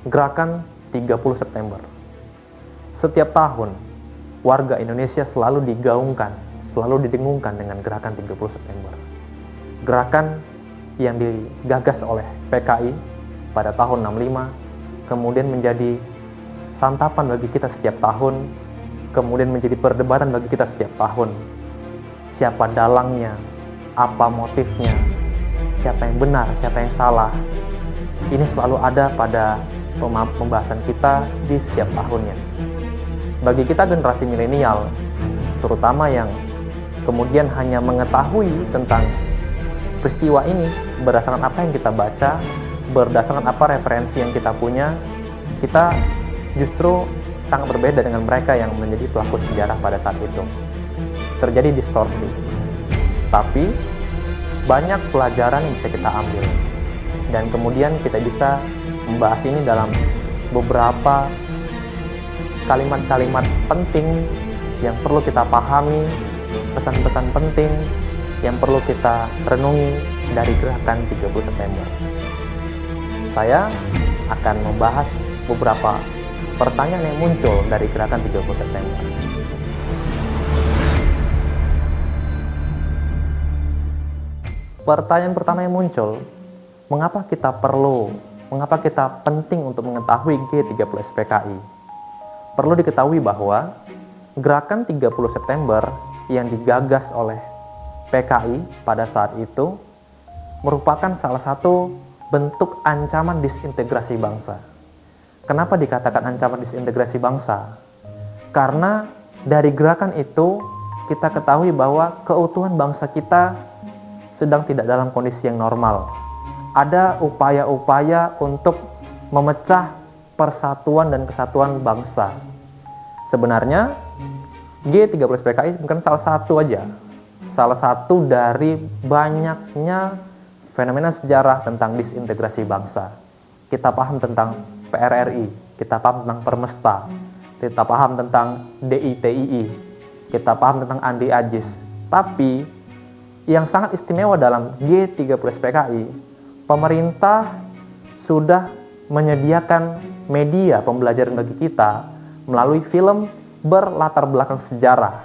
Gerakan 30 September. Setiap tahun, warga Indonesia selalu digaungkan, selalu didengungkan dengan gerakan 30 September. Gerakan yang digagas oleh PKI pada tahun 65, kemudian menjadi santapan bagi kita setiap tahun, kemudian menjadi perdebatan bagi kita setiap tahun. Siapa dalangnya, apa motifnya, siapa yang benar, siapa yang salah. Ini selalu ada pada pembahasan kita di setiap tahunnya. Bagi kita generasi milenial, terutama yang kemudian hanya mengetahui tentang peristiwa ini berdasarkan apa yang kita baca, berdasarkan apa referensi yang kita punya, kita justru sangat berbeda dengan mereka yang menjadi pelaku sejarah pada saat itu. Terjadi distorsi. Tapi banyak pelajaran yang bisa kita ambil. Dan kemudian kita bisa membahas ini dalam beberapa kalimat-kalimat penting yang perlu kita pahami, pesan-pesan penting yang perlu kita renungi dari gerakan 30 September. Saya akan membahas beberapa pertanyaan yang muncul dari gerakan 30 September. Pertanyaan pertama yang muncul, mengapa kita penting untuk mengetahui G30 SPKI? Perlu diketahui bahwa gerakan 30 September yang digagas oleh PKI pada saat itu merupakan salah satu bentuk ancaman disintegrasi bangsa. Kenapa dikatakan ancaman disintegrasi bangsa? Karena dari gerakan itu kita ketahui bahwa keutuhan bangsa kita sedang tidak dalam kondisi yang normal. Ada upaya-upaya untuk memecah persatuan dan kesatuan bangsa. Sebenarnya G30 SPKI bukan salah satu aja. Salah satu dari banyaknya fenomena sejarah tentang disintegrasi bangsa. Kita paham tentang PRRI, kita paham tentang Permesta, kita paham tentang DITII, kita paham tentang Andi Ajis. Tapi yang sangat istimewa dalam G30 SPKI, pemerintah sudah menyediakan media pembelajaran bagi kita melalui film berlatar belakang sejarah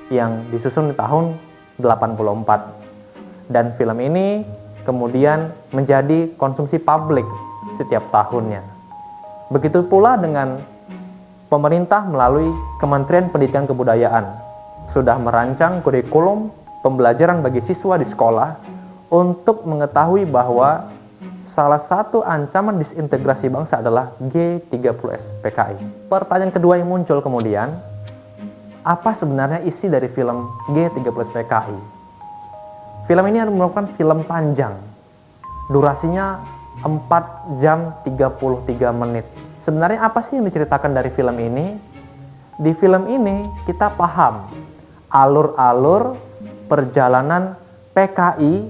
yang disusun di tahun 84. Dan film ini kemudian menjadi konsumsi publik setiap tahunnya. Begitu pula dengan pemerintah melalui Kementerian Pendidikan Kebudayaan sudah merancang kurikulum pembelajaran bagi siswa di sekolah untuk mengetahui bahwa salah satu ancaman disintegrasi bangsa adalah G30 SPKI. Pertanyaan kedua yang muncul kemudian, apa sebenarnya isi dari film G30 SPKI? Film ini merupakan film panjang, durasinya 4 jam 33 menit. Sebenarnya apa sih yang diceritakan dari film ini? Di film ini kita paham alur-alur perjalanan PKI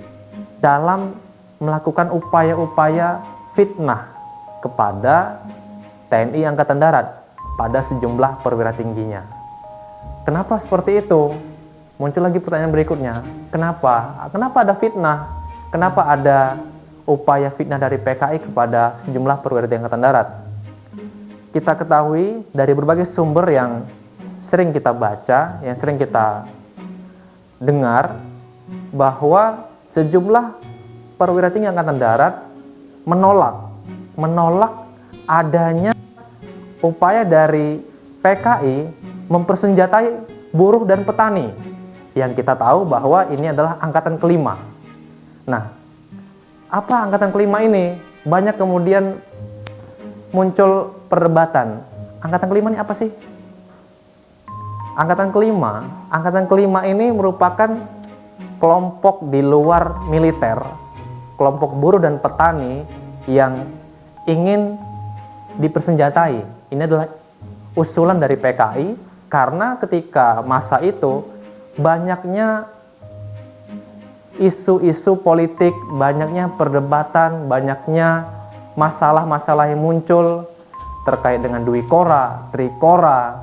dalam melakukan upaya-upaya fitnah kepada TNI Angkatan Darat pada sejumlah perwira tingginya. Kenapa seperti itu? Muncul lagi pertanyaan berikutnya. Kenapa? Kenapa ada fitnah? Kenapa ada upaya fitnah dari PKI kepada sejumlah perwira tinggi Angkatan Darat? Kita ketahui dari berbagai sumber yang sering kita baca, yang sering kita dengar, bahwa sejumlah perwira tinggi Angkatan Darat menolak adanya upaya dari PKI mempersenjatai buruh dan petani, yang kita tahu bahwa ini adalah angkatan kelima. Nah, apa angkatan kelima ini? Banyak kemudian muncul perdebatan. Angkatan kelima ini apa sih? Angkatan kelima ini merupakan kelompok di luar militer, kelompok buruh dan petani yang ingin dipersenjatai. Ini adalah usulan dari PKI karena ketika masa itu banyaknya isu-isu politik, banyaknya perdebatan, banyaknya masalah-masalah yang muncul terkait dengan Dwi Kora, Trikora,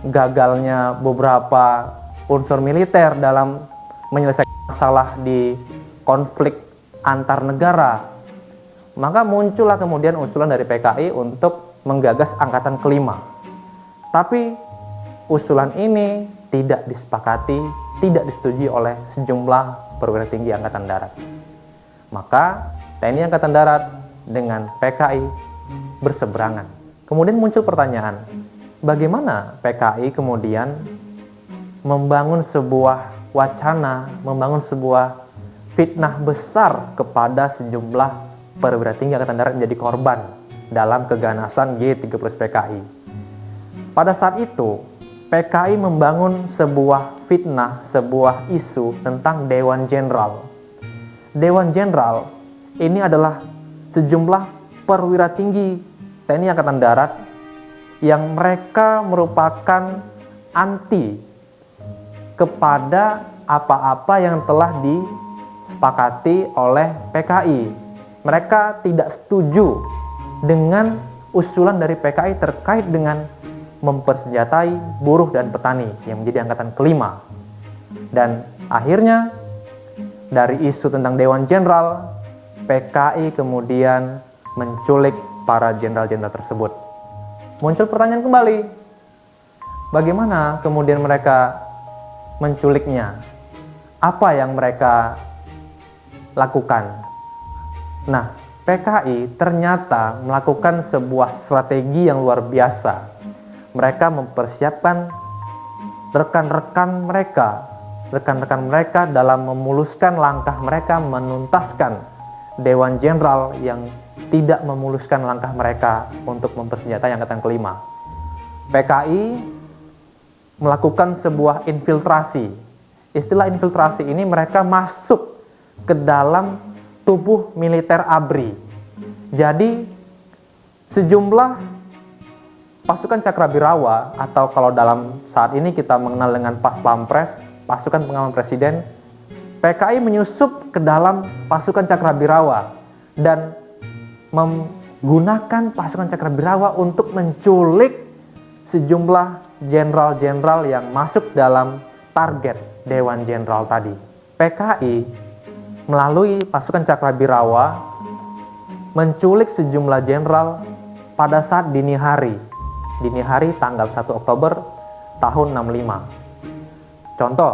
gagalnya beberapa unsur militer dalam menyelesaikan masalah di konflik antar negara. Maka muncullah kemudian usulan dari PKI untuk menggagas angkatan kelima. Tapi usulan ini tidak disepakati, tidak disetujui oleh sejumlah perwira tinggi Angkatan Darat. Maka TNI Angkatan Darat dengan PKI berseberangan. Kemudian muncul pertanyaan, bagaimana PKI kemudian membangun sebuah wacana, membangun sebuah fitnah besar kepada sejumlah perwira tinggi Angkatan Darat menjadi korban dalam keganasan G30 PKI. Pada saat itu, PKI membangun sebuah fitnah, sebuah isu tentang Dewan Jenderal. Dewan Jenderal ini adalah sejumlah perwira tinggi TNI Angkatan Darat yang mereka merupakan anti kepada apa-apa yang telah disepakati oleh PKI. Mereka tidak setuju dengan usulan dari PKI terkait dengan mempersenjatai buruh dan petani yang menjadi angkatan kelima. Dan akhirnya dari isu tentang Dewan Jenderal, PKI kemudian menculik para jenderal-jenderal tersebut. Muncul pertanyaan kembali, bagaimana kemudian mereka menculiknya? Apa yang mereka lakukan? Nah, PKI ternyata melakukan sebuah strategi yang luar biasa. Mereka mempersiapkan rekan-rekan mereka dalam memuluskan langkah mereka menuntaskan Dewan Jenderal yang tidak memuluskan langkah mereka untuk mempersenjatai angkatan kelima. PKI melakukan sebuah infiltrasi. Istilah infiltrasi ini mereka masuk ke dalam tubuh militer ABRI. Jadi sejumlah pasukan Cakrabirawa, atau kalau dalam saat ini kita mengenal dengan Pas Pampres, pasukan pengaman presiden, PKI menyusup ke dalam pasukan Cakrabirawa dan menggunakan pasukan Cakrabirawa untuk menculik sejumlah jenderal-jenderal yang masuk dalam target Dewan Jenderal tadi. PKI melalui pasukan Cakrabirawa menculik sejumlah jenderal pada saat dini hari tanggal 1 Oktober tahun 65. Contoh,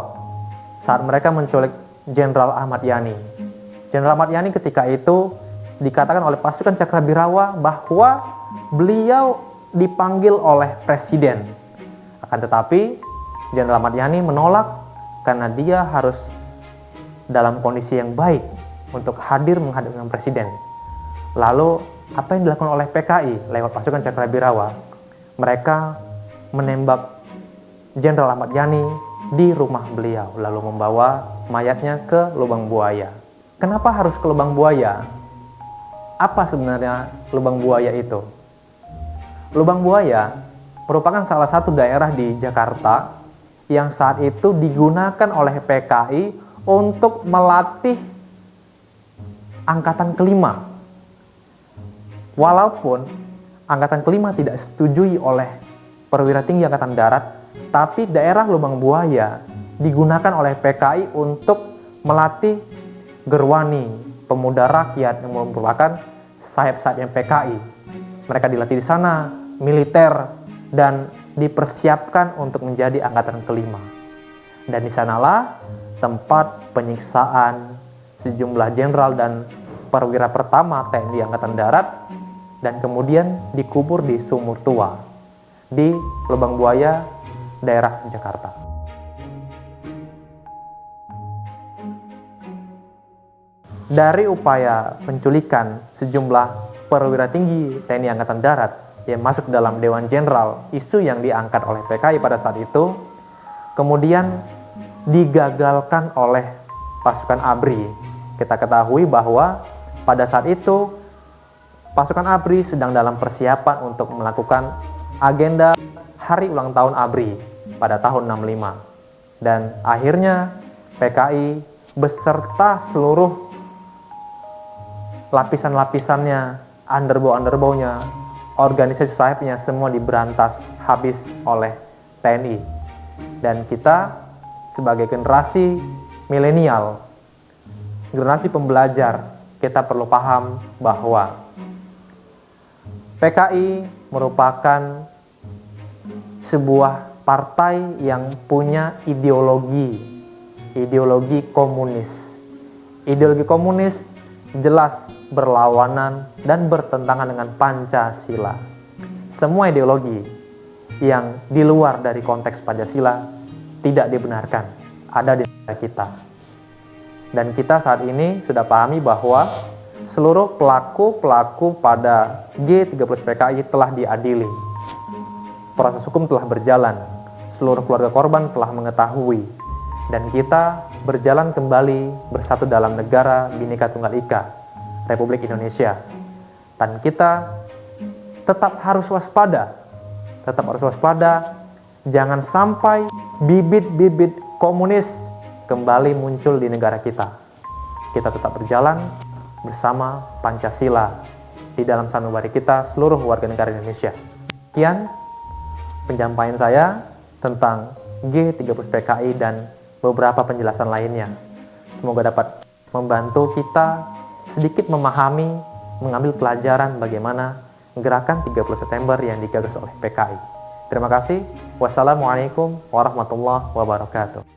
saat mereka menculik Jenderal Ahmad Yani. Jenderal Ahmad Yani ketika itu dikatakan oleh pasukan Cakrabirawa bahwa beliau dipanggil oleh presiden. Akan tetapi Jenderal Ahmad Yani menolak karena dia harus dalam kondisi yang baik untuk hadir menghadap dengan presiden. Lalu apa yang dilakukan oleh PKI lewat pasukan Cakrabirawa? Mereka menembak Jenderal Ahmad Yani di rumah beliau, lalu membawa mayatnya ke Lubang Buaya. Kenapa harus ke Lubang Buaya? Apa sebenarnya Lubang Buaya itu? Lubang Buaya merupakan salah satu daerah di Jakarta yang saat itu digunakan oleh PKI untuk melatih angkatan kelima. Walaupun angkatan kelima tidak setujui oleh perwira tinggi Angkatan Darat, tapi daerah Lubang Buaya digunakan oleh PKI untuk melatih Gerwani, pemuda rakyat yang merupakan sayap-sayapnya PKI. Mereka dilatih di sana, militer, dan dipersiapkan untuk menjadi angkatan kelima. Dan di sanalah tempat penyiksaan sejumlah jenderal dan perwira pertama TNI Angkatan Darat, dan kemudian dikubur di Sumur Tua di Lubang Buaya, daerah Jakarta. Dari upaya penculikan sejumlah perwira tinggi TNI Angkatan Darat yang masuk dalam Dewan Jenderal, isu yang diangkat oleh PKI pada saat itu kemudian digagalkan oleh pasukan ABRI. Kita ketahui bahwa pada saat itu pasukan ABRI sedang dalam persiapan untuk melakukan agenda hari ulang tahun ABRI pada tahun 65. Dan akhirnya PKI beserta seluruh lapisan-lapisannya, underbow-underbownya, organisasi sayapnya semua diberantas habis oleh TNI. Dan kita sebagai generasi milenial, generasi pembelajar, kita perlu paham bahwa PKI merupakan sebuah partai yang punya ideologi komunis. Ideologi komunis jelas berlawanan dan bertentangan dengan Pancasila. Semua ideologi yang di luar dari konteks Pancasila tidak dibenarkan ada di negara kita. Dan kita saat ini sudah pahami bahwa seluruh pelaku pada G30 PKI telah diadili. Proses hukum telah berjalan, seluruh keluarga korban telah mengetahui, dan kita berjalan kembali bersatu dalam negara Bhinneka Tunggal Ika, Republik Indonesia. Dan kita tetap harus waspada, jangan sampai bibit-bibit komunis kembali muncul di negara kita. Kita tetap berjalan bersama Pancasila di dalam sanubari kita, seluruh warga negara Indonesia. Sekian penyampaian saya tentang G30 PKI dan beberapa penjelasan lainnya. Semoga dapat membantu kita sedikit memahami, mengambil pelajaran bagaimana gerakan 30 September yang digagas oleh PKI. Terima kasih. Wassalamualaikum warahmatullahi wabarakatuh.